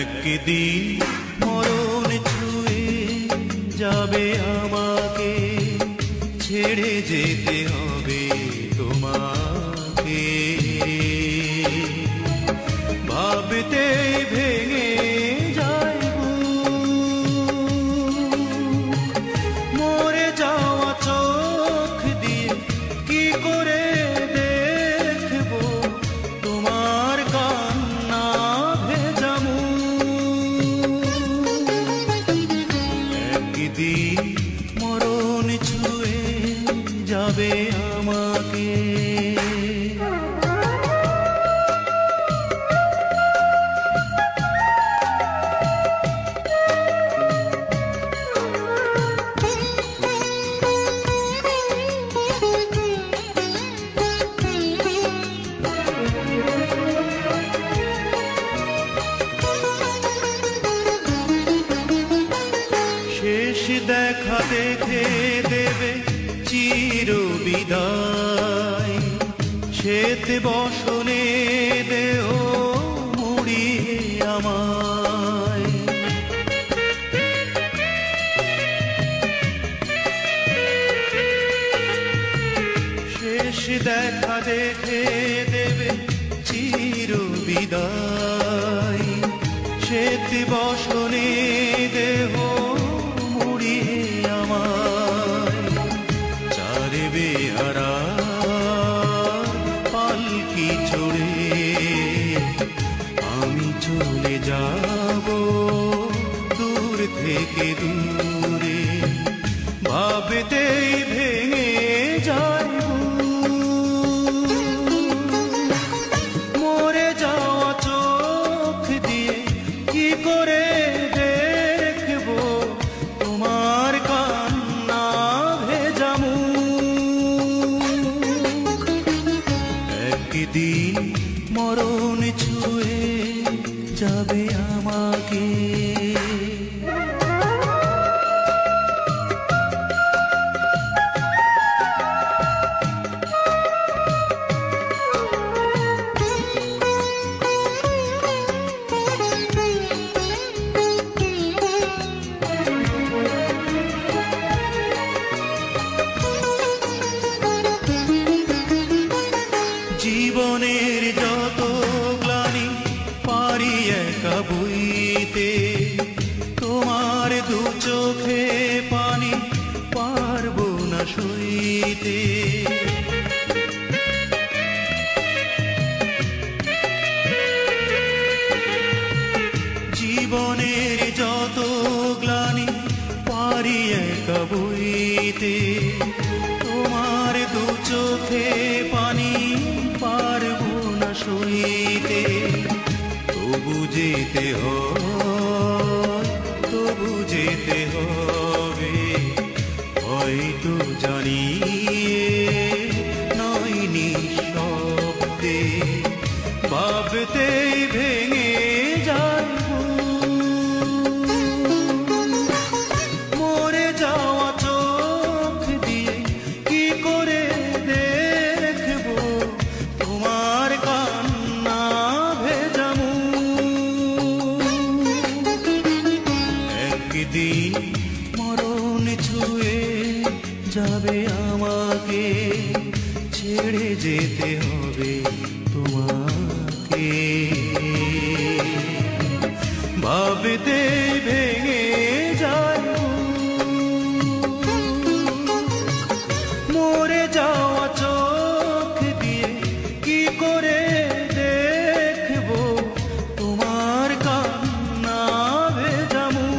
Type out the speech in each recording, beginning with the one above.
একদিন মরণ ছুঁয়ে যাবে আমাকে, ছেড়ে যেতে হবে তোমাকে। ভাবতে ভেঙে যায় মরে যাওয়া চোখ দিয়ে কি করে দেখবো তোমার কান্না ভেজা মুখ। একদিন মরণ ছুঁয়ে যাবে আমাকে। শেষ দেখা দেখে দেবে চির বিদায়, শ্বেত বসনে দেহ মুড়িয়ে আমায়। শেষ দেখা দেখে দেবে চির বিদায়, শ্বেত বসনে দেহ মুড়িয়ে আমায়। চারে বেহারা পালকি চড়ে আমি চলে যাব দূর থেকে দূরে। ভাবতেই ভেঙে যায় মরে যাওয়া চোখ দিয়ে কি করে দেখবো তোমার কান্না ভেজা মুখ। একদিন মরণ ছুঁয়ে যাবে আমাকে। জীবনের যত গ্লানি পারি একা বইতে, তোমার দু চোখে পানি পারবো না সইতে। জীবনের যত গ্লানি পারি একা বইতে, তোমার দু চোখে পানি পারবো না সইতে। তবু যেতে হয়, তবু যেতে হবে, হয়তো জানি নয় নিঃশব্দে। ভাবতেই ভেঙে যায় মরে যাওয়া চোখ দিয়ে কি করে দেখবো তোমার কান্না ভেজা মুখ। একদিন মরণ ছুঁয়ে যাবে আমাকে, ছেড়ে যেতে হবে তোমাকে। ভাবতে ভেঙে যায় মরে যাওয়া চোখ দিয়ে কি করে দেখবো তোমার কান্না ভেজা মুখ।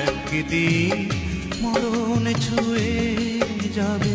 একদিন মরণ ছুঁয়ে যাবে